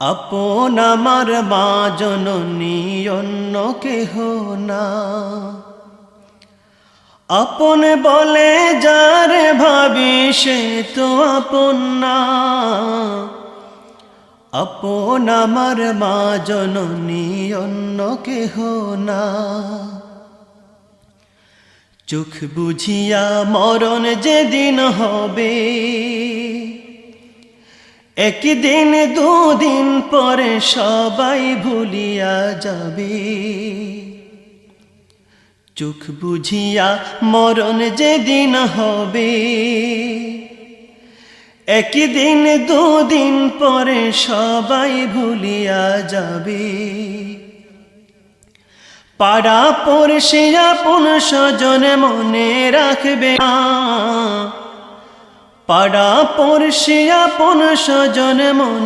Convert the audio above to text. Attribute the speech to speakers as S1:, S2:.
S1: আপন আমার মা জননী অন্য কেহ না। আপন বলে যারে ভাবি সে তো আপন না। আপন আমার মা জননী অন্য কেহ না। চোখ বুঝিয়া মরণ যেদিন হবে, একদিন দুদিন পরে সবাই ভুলিয়া যাবে। চোখ বুঝিয়া মরণ যেদিন হবে, একদিন দুদিন পরে সবাই ভুলিয়া যাবে। পাড়া পড়শি আপন স্বজন মনে রাখবে না। পাড়া পড়শি আপন স্বজন মনে